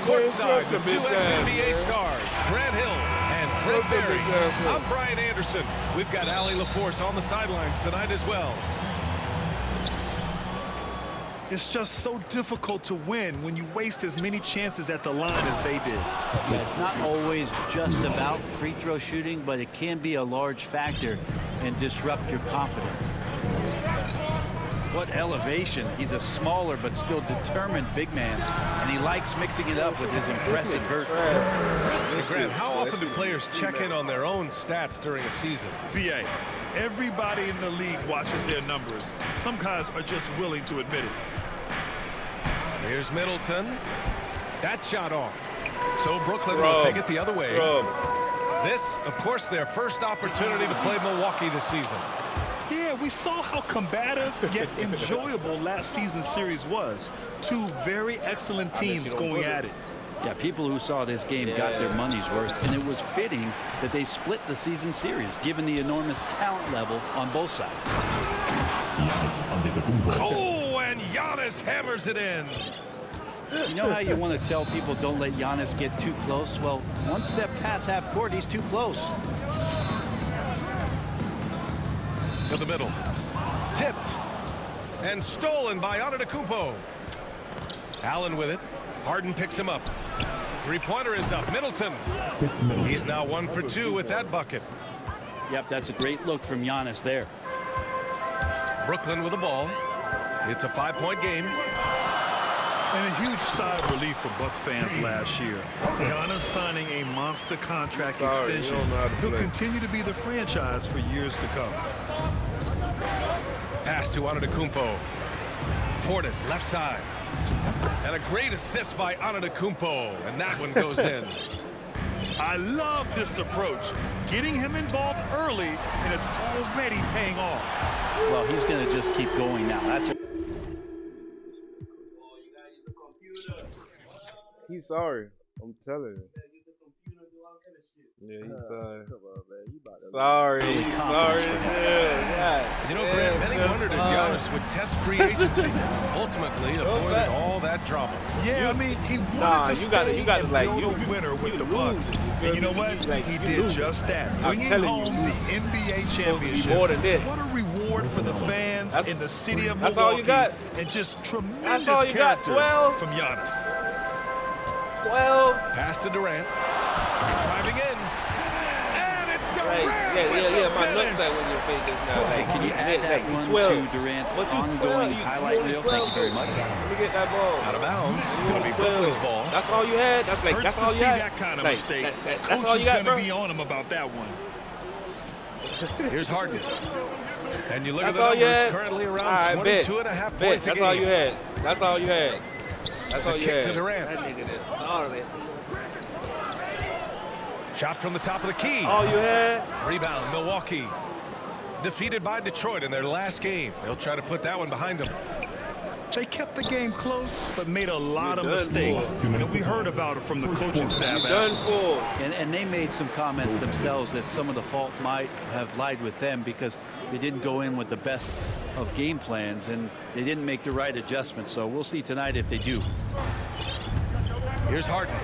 courtside with two ex-NBA stars, Grant Hill and Brent Barry. I'm Brian Anderson. We've got Allie LaForce on the sidelines tonight as well. It's just so difficult to win when you waste as many chances at the line as they did. Yeah, it's not always just about free throw shooting, but it can be a large factor and disrupt your confidence. What elevation. He's a smaller but still determined big man, and he likes mixing it up with his impressive vert. Hey, Grant, how often do players check in on their own stats during a season? BA, everybody in the league watches their numbers. Some guys are just willing to admit it. Here's Middleton. That shot off. So Brooklyn will take it the other way. This, of course, their first opportunity to play Milwaukee this season. Yeah, we saw how combative yet enjoyable last season's series was. Two very excellent teams going at it. Yeah, people who saw this game got their money's worth, and it was fitting that they split the season series, given the enormous talent level on both sides. Oh, and Giannis hammers it in. You know how you want to tell people don't let Giannis get too close? Well, one step past half court, he's too close. To the middle. Tipped. And stolen by Antetokounmpo. Allen with it. Harden picks him up. Three-pointer is up. Middleton. He's now 1 for 2 with that bucket. Yep, that's a great look from Giannis there. Brooklyn with the ball. It's a 5-point game. And a huge sigh of relief for Bucks fans last year. Giannis signing a monster contract extension. He'll continue to be the franchise for years to come. Pass to Antetokounmpo. Portis left side. And a great assist by Antetokounmpo. And that one goes in. I love this approach. Getting him involved early, and it's already paying off. Well, he's going to just keep going now. That's He's sorry. I'm telling you. Yeah, he's sorry. Sorry. Sorry. You know, Grant, many wondered if Giannis would test free agency. Ultimately, avoided all that drama. Yeah, I mean, he wanted to stay and build a winner with the Bucks. And you know what? He did just that. Bringing home the NBA championship. More than this. What a reward for the fans in the city of That's all you Milwaukee. got. And just tremendous character from Giannis. 12. Pass to Durant. Driving in. And it's Durant. Yeah, my nutsack when your face is now. Hey, can you add that one to Durant's ongoing highlight reel? Thank you very much. Let me get that ball. Out of bounds. Going to be Brooklyn's ball. That's all you had? That's like, Hurts that's to all see you had? that kind of Like, mistake. that's Coach all is you got, going bro? to be on him about that one. Here's Harden. And you look at That's the all you numbers, had? currently All around right, 22 and a half points a That's game. all you had. That's all you had. That's all you kick had. to Durant. That nigga is sorry. Shot from the top of the key. All you had? Rebound, Milwaukee. Defeated by Detroit in their last game. They'll try to put that one behind them. They kept the game close, but made a lot of mistakes. And we heard about it from the coaching staff. Done for. And they made some comments themselves that some of the fault might have lied with them because they didn't go in with the best of game plans and they didn't make the right adjustments. So we'll see tonight if they do. Here's Harden.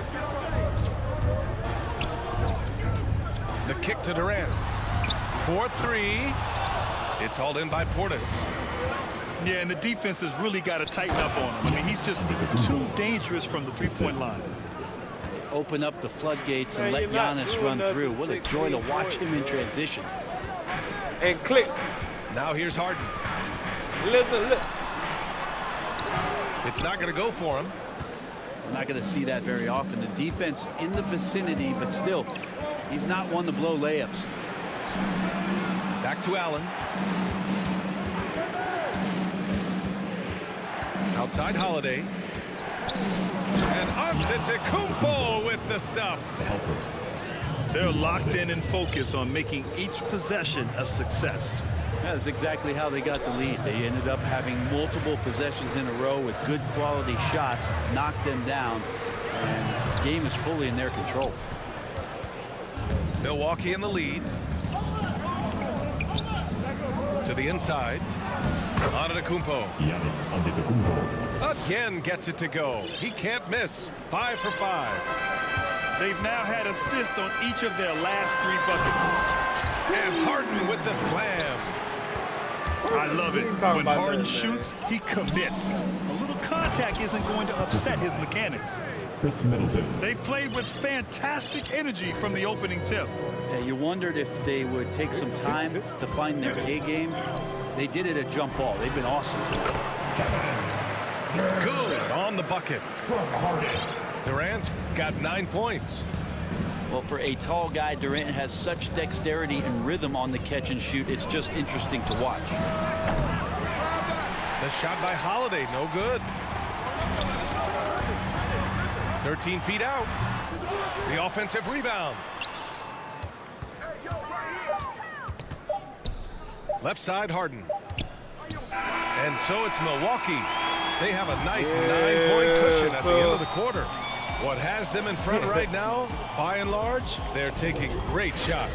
The kick to Durant. 4-3. It's hauled in by Portis. Yeah, and the defense has really got to tighten up on him. I mean, he's just too dangerous from the three-point line. Open up the floodgates and let Giannis run through. What a joy to watch him in transition. And click. Now here's Harden. Look. It's not going to go for him. We're not going to see that very often. The defense in the vicinity, but still, he's not one to blow layups. Back to Allen. Outside Holiday. And Antetokounmpo with the stuff. They're locked in and focused on making each possession a success. That's exactly how they got the lead. They ended up having multiple possessions in a row with good quality shots, knocked them down, and the game is fully in their control. Milwaukee in the lead. To the inside. Antetokounmpo. Again gets it to go. He can't miss. 5 for 5. They've now had assists on each of their last 3 buckets. And Harden with the slam. I love it. When Harden shoots, he commits. A little contact isn't going to upset his mechanics. Chris Middleton. They've played with fantastic energy from the opening tip. Yeah, you wondered if they would take some time to find their A game. They did it at jump ball. They've been awesome. Good on the bucket. Durant's got 9 points. Well, for a tall guy, Durant has such dexterity and rhythm on the catch and shoot. It's just interesting to watch. The shot by Holiday, no good. 13 feet out. The offensive rebound. Left side, Harden. And so it's Milwaukee. They have a nice 9-point cushion at the end of the quarter. What has them in front right now, by and large, they're taking great shots.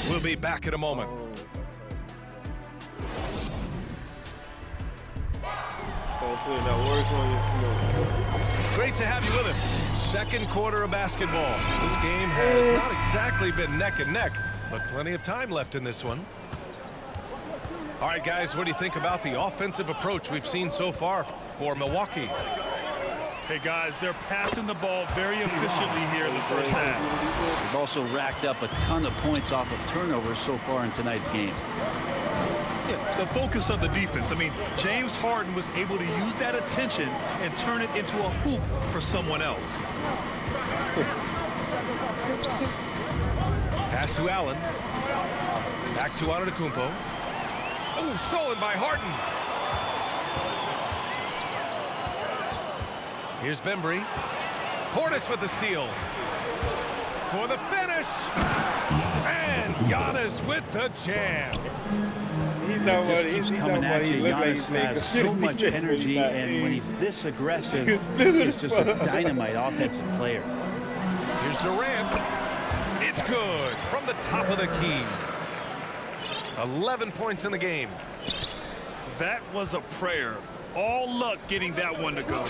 We'll be back in a moment. Great to have you with us. Second quarter of basketball. This game has not exactly been neck and neck, but plenty of time left in this one. All right, guys, what do you think about the offensive approach we've seen so far for Milwaukee? Hey, guys, they're passing the ball very efficiently here in the first half. They've also racked up a ton of points off of turnovers so far in tonight's game. Yeah, the focus of the defense. I mean, James Harden was able to use that attention and turn it into a hoop for someone else. Pass to Allen. Back to Antetokounmpo. Oh, stolen by Harden. Here's Bembry. Portis with the steal. For the finish. And Giannis with the jam. It just keeps coming at you. Giannis has so much energy, and when he's this aggressive, he's just a dynamite offensive player. Here's Durant. It's good from the top of the key. 11 points in the game. That was a prayer. All luck getting that one to go.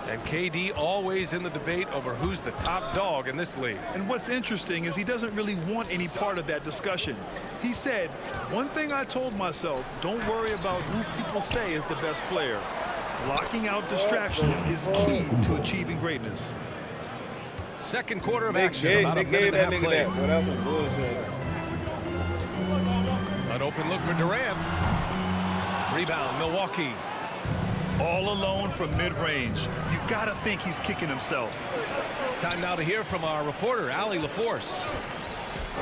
And KD always in the debate over who's the top dog in this league. And what's interesting is he doesn't really want any part of that discussion. He said, one thing I told myself, don't worry about who people say is the best player. Blocking out distractions is key to achieving greatness. Second quarter of action, about a minute and a half played. An open look for Durant. Rebound, Milwaukee. All alone from mid-range. You've got to think he's kicking himself. Time now to hear from our reporter, Allie LaForce.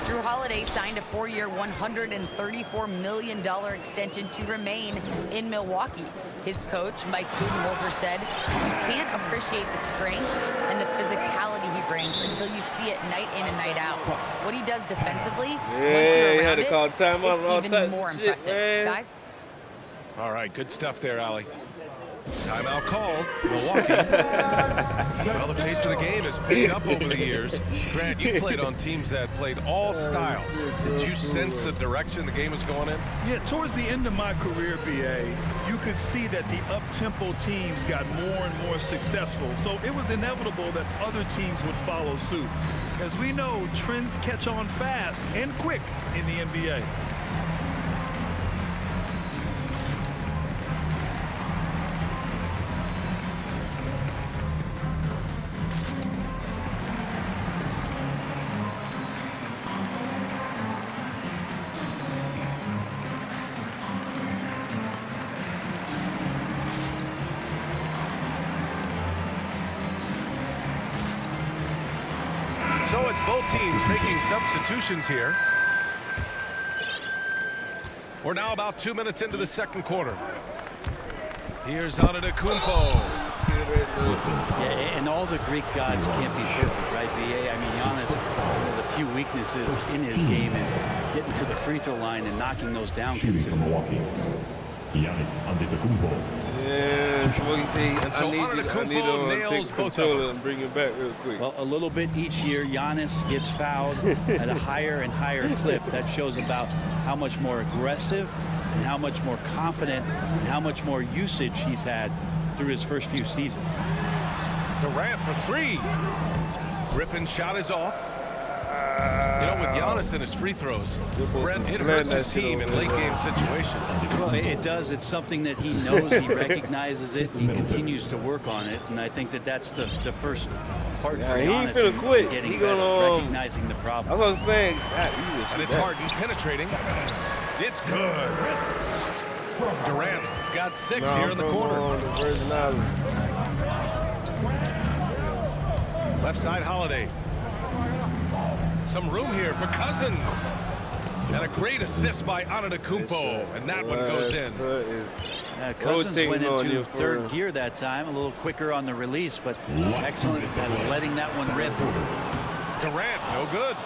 Jrue Holiday signed a 4-year, $134 million extension to remain in Milwaukee. His coach, Mike Budenholzer, said, "You can't appreciate the strength and the physicality he brings until you see it night in and night out. What he does defensively, once you're around it, it's even more impressive." Guys? All right, good stuff there, Allie. Timeout called. Milwaukee. Well, the pace of the game has picked up over the years. Grant, you played on teams that played all styles. Did you sense the direction the game was going in? Yeah, towards the end of my career, BA, you could see that the up-tempo teams got more and more successful. So it was inevitable that other teams would follow suit. As we know, trends catch on fast and quick in the NBA. So it's both teams making substitutions here. We're now about 2 minutes into the second quarter. Here's Antetokounmpo. Yeah, and all the Greek gods can't be perfect, right, BA? I mean, Giannis, one of the few weaknesses in his game is getting to the free throw line and knocking those down consistently. Giannis Antetokounmpo. Yeah, And so Antetokounmpo nails both of them. And bring it back real quick. Well, a little bit each year, Giannis gets fouled at a higher and higher clip. That shows about how much more aggressive and how much more confident and how much more usage he's had through his first few seasons. Durant for three. Griffin's shot is off. You know, with Giannis and his free throws, Brent, it hurts his team in late-game situations. Well, it does. It's something that he knows. He recognizes it. He continues to work on it, and I think that that's the first part for he ain't Giannis finna in quit. getting He better, gonna, recognizing the problem. That's what I'm saying. And it's Harden penetrating. It's good. Durant's got 6 here in the corner. Left side Holiday. Some room here for Cousins. And a great assist by Antetokounmpo. And that one goes in. Cousins went into third gear that time, a little quicker on the release, but excellent at letting that one rip. Durant, no good.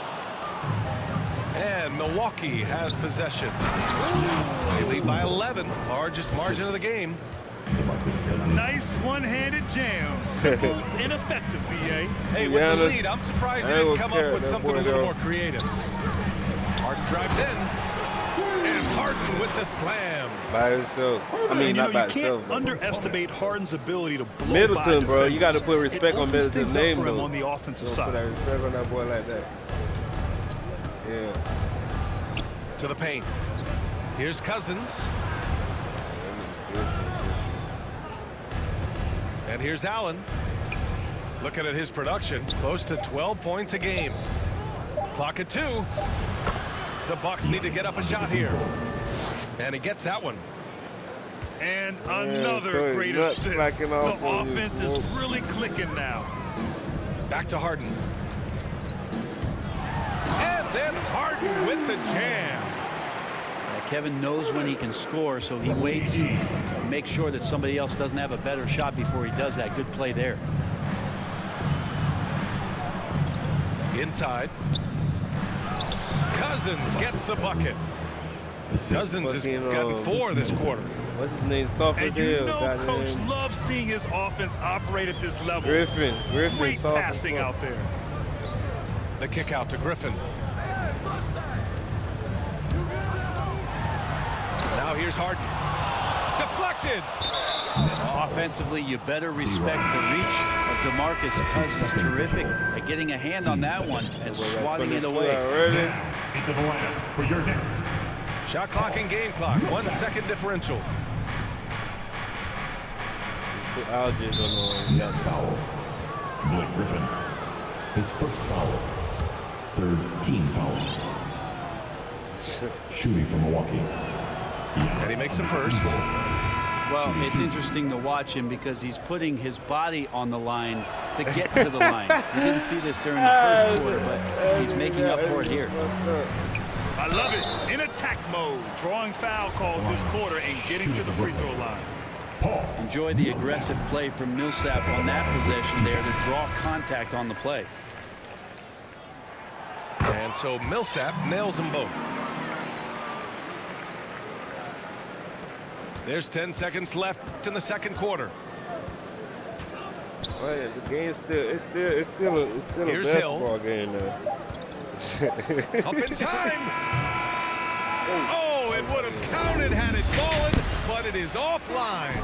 And Milwaukee has possession. They lead by 11, largest margin of the game. Nice one-handed jam. Simple and effective, B.A. Hey, with the lead, I'm surprised they didn't come up with something a little more creative. Harden drives in. And Harden with the slam. By himself. I mean, not by himself. You can't underestimate Harden's ability to blow Middleton, by bro. You got to put respect on Middleton's Middleton's name, for him though. on the offensive Don't side. put that respect on that boy like that. Yeah. To the paint. Here's Cousins. And here's Allen. Looking at his production, close to 12 points a game. Clock at 2. The Bucks need to get up a shot here. And he gets that one. And another great assist. The offense is really clicking now. Back to Harden. And then Harden with the jam. Kevin knows when he can score, so he waits, makes sure that somebody else doesn't have a better shot before he does that. Good play there. Inside. Cousins gets the bucket. Cousins has gotten 4 this quarter. What's his name? Soft as And you hell. know Coach loves seeing his offense operate at this level. Griffin. Great soft as passing fuck. out there. The kick out to Griffin. Now here's Harden. Deflected. Offensively, you better respect the reach of DeMarcus Cousins. Terrific at getting a hand on that one and swatting it away. Into the lineup for your next. Shot clock and game clock. 1 second differential. That's foul. Blake Griffin. His first foul. Third team foul. Shooting for Milwaukee. And he makes the first. Well, it's interesting to watch him because he's putting his body on the line to get to the line. We didn't see this during the first quarter, but he's making up for it here. I love it. In attack mode, drawing foul calls this quarter and getting to the free throw line. Enjoy the aggressive play from Millsap on that possession there to draw contact on the play. And so Millsap nails them both. There's 10 seconds left in the second quarter. Well, the game's still a Here's basketball game now. Up in time. Oh, it would have counted had it fallen, but it is offline.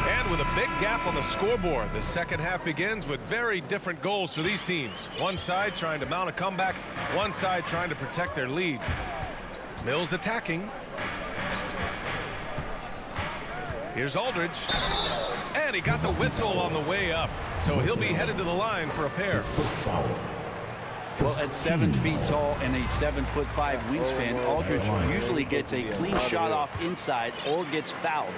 And with a big gap on the scoreboard, the second half begins with very different goals for these teams. One side trying to mount a comeback, one side trying to protect their lead. Mills attacking. Here's Aldridge. And he got the whistle on the way up. So he'll be headed to the line for a pair. Well, at 7 feet tall and a 7'5" wingspan, Aldridge usually gets a clean shot off inside or gets fouled.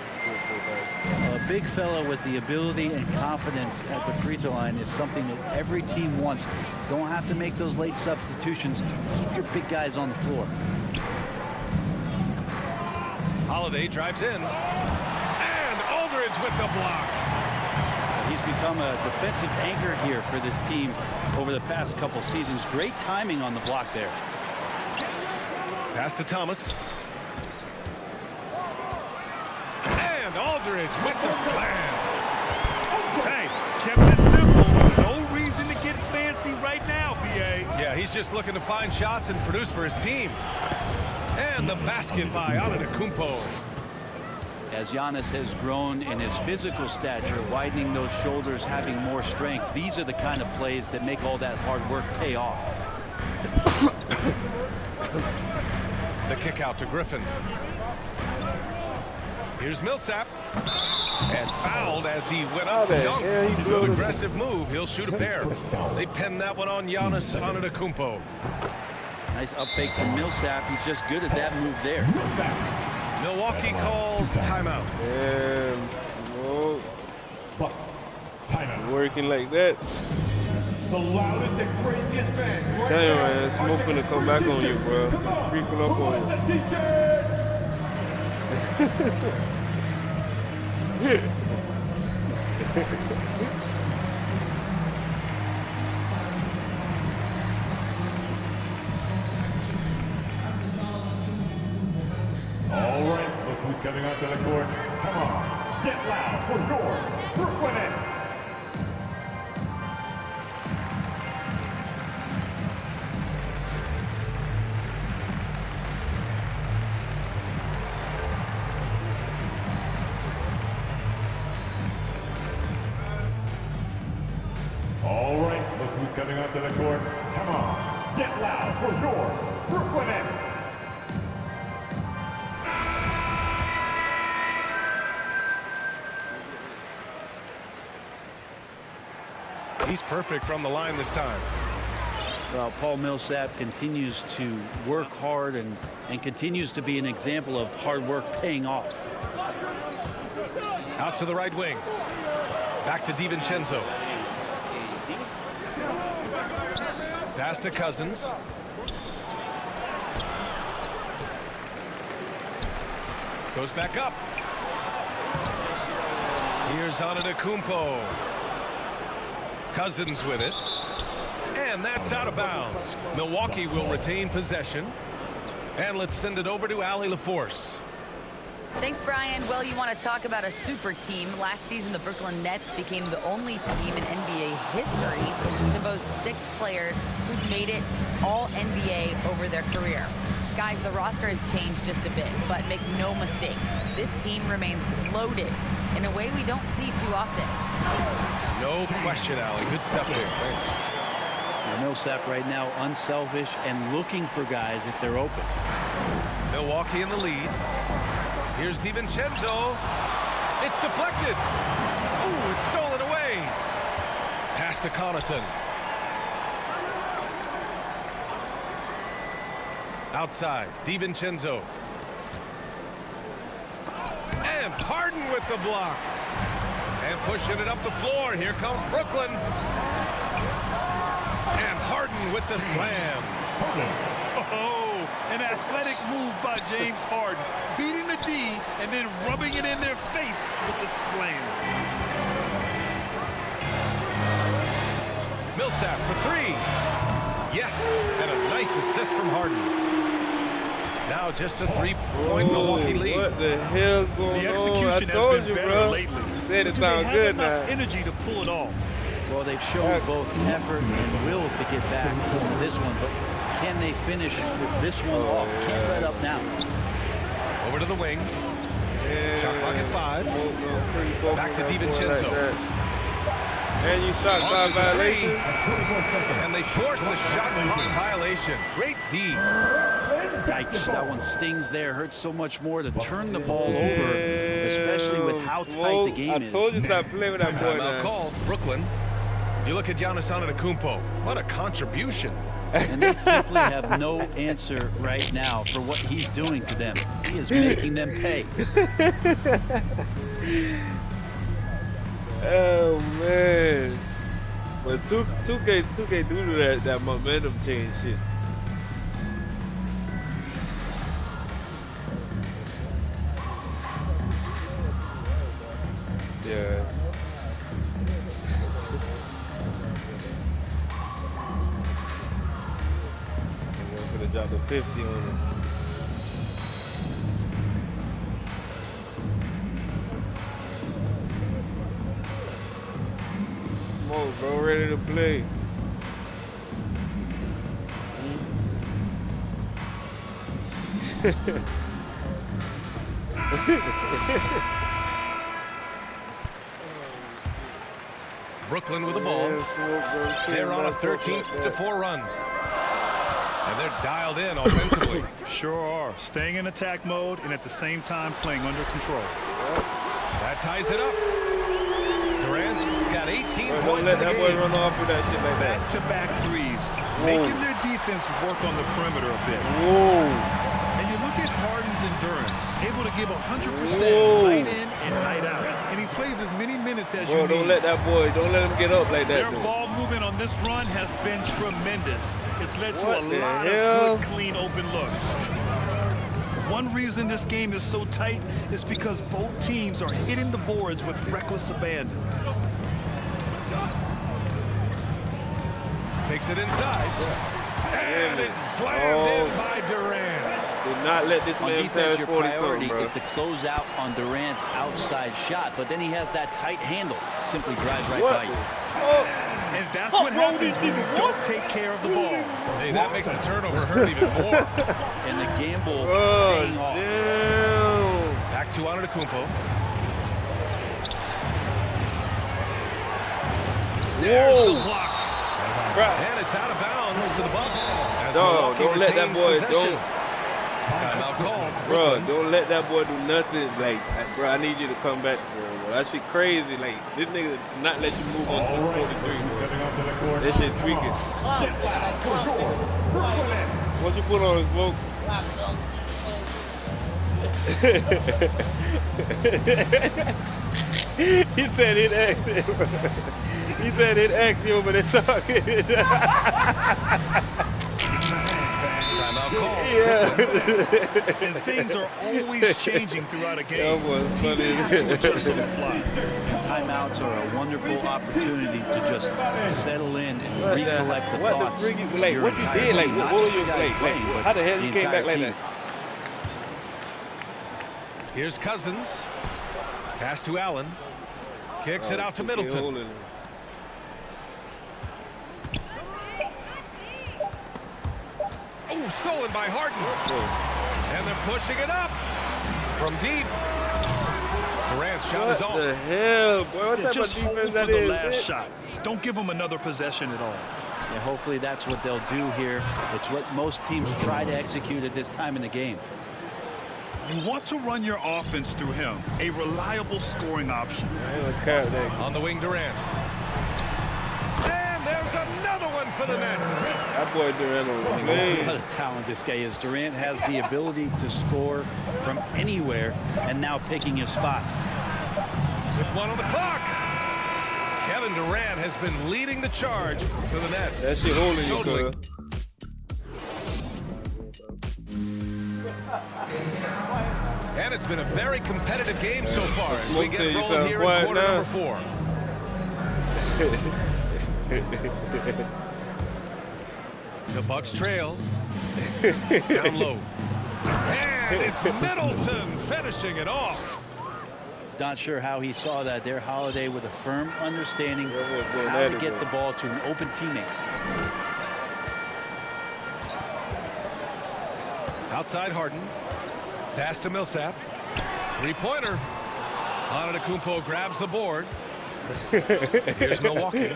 A big fella with the ability and confidence at the free throw line is something that every team wants. Don't have to make those late substitutions. Keep your big guys on the floor. Holiday drives in. And Aldridge with the block. He's become a defensive anchor here for this team over the past couple seasons. Great timing on the block there. Pass to Thomas. And Aldridge with the slam. Hey, kept it simple. No reason to get fancy right now, B.A. Yeah, he's just looking to find shots and produce for his team. And the basket by Antetokounmpo. As Giannis has grown in his physical stature, widening those shoulders, having more strength, these are the kind of plays that make all that hard work pay off. The kick out to Griffin. Here's Millsap. And fouled as he went up to dunk. Good aggressive move. He'll shoot a pair. They pinned that one on Giannis Antetokounmpo. Nice up fake from Millsap. He's just good at that move there. Milwaukee calls timeout. And whoa, Bucks. Timeout. working like that. The loudest and craziest fans. Tell you, man, smoke finna come back on you, bro. Creeping up on you. All right, look who's coming onto the court. Come on, get loud for your Brooklyn Nets. All right, look who's coming onto the court. Come on, get loud for your Brooklyn Nets. He's perfect from the line this time. Well, Paul Millsap continues to work hard and continues to be an example of hard work paying off. Out to the right wing. Back to DiVincenzo. Pass to Cousins. Goes back up. Here's Antetokounmpo. Cousins with it. And that's out of bounds. Milwaukee will retain possession. And let's send it over to Allie LaForce. Thanks, Brian. Well, you want to talk about a super team. Last season, the Brooklyn Nets became the only team in NBA history to boast 6 players who've made it all NBA over their career. Guys, the roster has changed just a bit, but make no mistake, this team remains loaded in a way we don't see too often. No question, Allie. Good stuff there. Thanks. Now, Millsap right now unselfish and looking for guys if they're open. Milwaukee in the lead. Here's DiVincenzo. It's deflected. Ooh, it's stolen away. Pass to Connaughton. Outside, DiVincenzo. And Harden with the block. And pushing it up the floor. Here comes Brooklyn. And Harden with the slam. Oh, an athletic move by James Harden. Beating the D and then rubbing it in their face with the slam. Millsap for 3. Yes, and a nice assist from Harden. Now just a 3-point Milwaukee lead. What the hell's going The on? execution I told has been you, better bro. lately. Said it Do they sound have good enough now. energy to pull it off? Well, they've shown both effort and will to get back to this one, but can they finish this one off? Can't let up now. Over to the wing. Yeah. Shot clock at 5. Back to DiVincenzo. And you shot by Launches a 3. violation. And they force the shot clock violation. Great D. Yikes, that one stings there. Hurts so much more to turn the ball over, especially with how tight the game I told you is. stop playing with that boy Timeout now. called. Brooklyn. You look at Giannis Antetokounmpo. What a contribution. And they simply have no answer right now for what he's doing to them. He is making them pay. Oh man. But 2K do that momentum change shit. Yeah. I'm gonna drop a 50 on it. Come on, bro, ready to play. Brooklyn with the ball. They're on a 13-4 run. And they're dialed in offensively. Sure are. Staying in attack mode and at the same time playing under control. That ties it up. Durant's got 18 Don't points let in the that boy game. run off with that shit like that. Back-to-back threes, making their defense work on the perimeter a bit. Whoa. And you look at Harden's endurance, able to give 100% Whoa. night in and night out. And he plays as many minutes as Bro, you don't need. let that boy, don't let him get up like that. Their Dude. ball movement on this run has been tremendous. It's led to What a the lot hell? of good, clean, open looks. One reason this game is so tight is because both teams are hitting the boards with reckless abandon. Takes it inside. And it's slammed in by Durant. Do not let this On man defense, pass your 40 priority bro. is to close out on Durant's outside shot, but then he has that tight handle. Simply drives right What? by you. Oh, And that's Fuck what wrong with happens these when you people? don't take care of the ball. Hey, that makes the turnover hurt even more. And the gamble oh paying off. damn. Back to Antetokounmpo. There's the Whoa. block. Bro, And it's out of bounds to the Bucks. As dog, Milwaukee don't let that retains boy, possession. don't. Timeout called. Bro, Brooklyn. don't let that boy do nothing. Like, bro, I need you to come back, bro. That shit crazy. Like, this nigga not let you move on to the 43, bro. That shit tweaking. What you put on his smoke? He said it X. He said it X over there talking. Timeout called. Yeah. And things are always changing throughout a That game. was funny. Have to adjust on the fly. Timeouts are a wonderful opportunity to just settle in and What the- recollect the what the thoughts. freak you- of like, your what you entire did? Like, team, what not were just you- the guys like, playing, but how the hell you the came back entire like team. that? Here's Cousins. Pass to Allen. Kicks it out to Middleton. Oh, stolen by Harden. And they're pushing it up from deep. Durant's shot is What off. the hell, boy? What Yeah, type just of hold defense for that the is? last bitch? shot. Don't give them another possession at all. And hopefully that's what they'll do here. It's what most teams try to execute at this time in the game. You want to run your offense through him, a reliable scoring option. I ain't gonna cap that. On the wing, Durant. And there's another one for the Nets. That boy Durant on the What man. a talent this guy is. Durant has the ability to score from anywhere and now picking his spots. With one on the clock. Kevin Durant has been leading the charge for the Nets. That shit holding you, Totally. cuz. And it's been a very competitive game so far as we Smoke get till you rolling feel here in quiet quarter now. number 4. The Bucks trail. Down low. And it's Middleton finishing it off. Not sure how he saw that there. Holiday with a firm understanding Yeah, boy, how that to is get good. the ball to an open teammate. Outside Harden. Pass to Millsap. Three-pointer. Antetokounmpo grabs the board. Here's Milwaukee.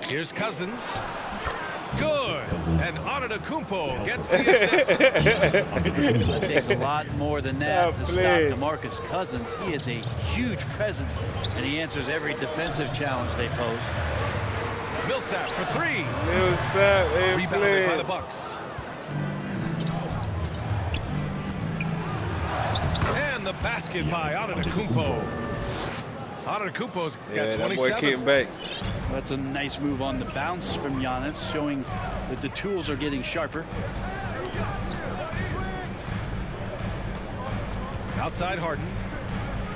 Here's Cousins. Good. And Antetokounmpo gets the assist. It takes a lot more than that to stop played. DeMarcus Cousins. He is a huge presence, and he answers every defensive challenge they pose. Millsap for three. Millsap ain't Rebounded by playing. the Bucks. And the basket by Antetokounmpo. Antetokounmpo's got Yeah, that boy 27. came back. That's a nice move on the bounce from Giannis, showing that the tools are getting sharper. Outside Harden.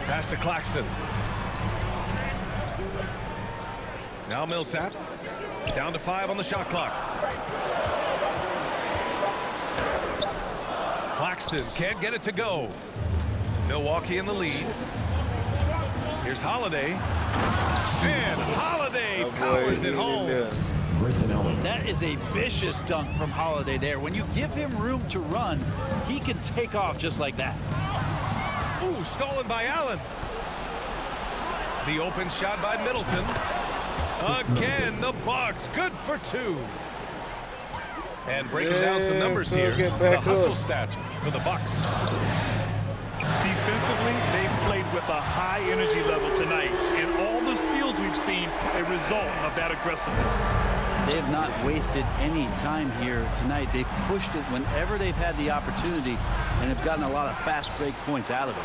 Pass to Claxton. Now Millsap. Down to 5 on the shot clock. Claxton can't get it to go. Milwaukee in the lead. Here's Holiday. And Holiday That boy powers is it in home. there. Grayson Allen. That is a vicious dunk from Holiday there. When you give him room to run, he can take off just like that. Ooh, stolen by Allen. The open shot by Middleton. Again, the Bucks, good for 2. And breaking down some numbers here, the hustle stats for the Bucks. Defensively, they played with a high energy level tonight, and all the steals we've seen a result of that aggressiveness. They have not wasted any time here tonight. They've pushed it whenever they've had the opportunity and have gotten a lot of fast break points out of it.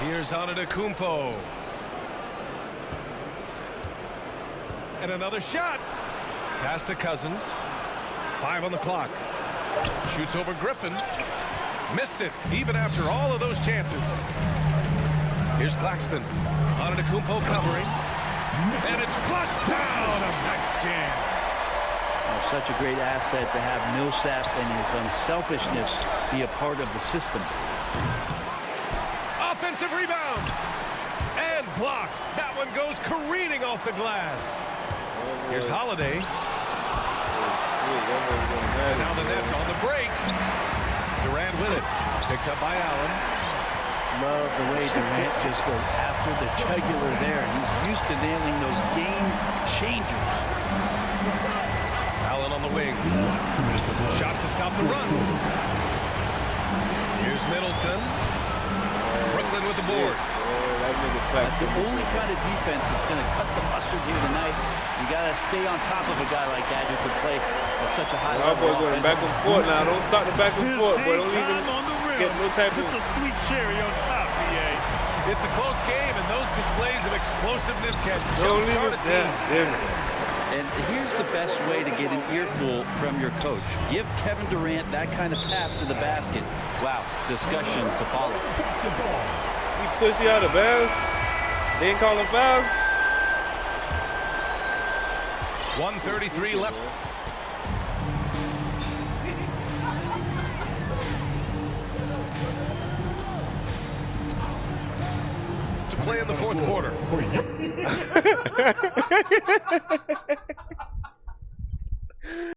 Here's Antetokounmpo. And another shot. Pass to Cousins. 5 on the clock. Shoots over Griffin. Missed it, even after all of those chances. Here's Claxton. Antetokounmpo covering. And it's flushed down. A nice jam. Such a great asset to have Millsap and his unselfishness be a part of the system. Offensive rebound. And blocked. That one goes careening off the glass. Here's Holiday. And now the Nets on the break. Durant with it. Picked up by Allen. Love the way Durant just goes after the jugular there. He's used to nailing those game changers. Allen on the wing. Shot to stop the run. Here's Middleton. Brooklyn with the board. That's the only kind of defense that's going to cut the mustard here tonight. You got to stay on top of a guy like that who can play at such a high level. Boy going back and forth now. Don't start the back and forth, boy. Don't even on the rim. get no type of. It's a sweet cherry on top, BA. It's a close game, and those displays of explosiveness can Don't jumpstart leave a it team. And here's the best way to get an earful from your coach. Give Kevin Durant that kind of path to the basket. Wow, discussion to follow. He pushed you out of bounds. They didn't call him foul. 1:33 left. To play in the fourth quarter.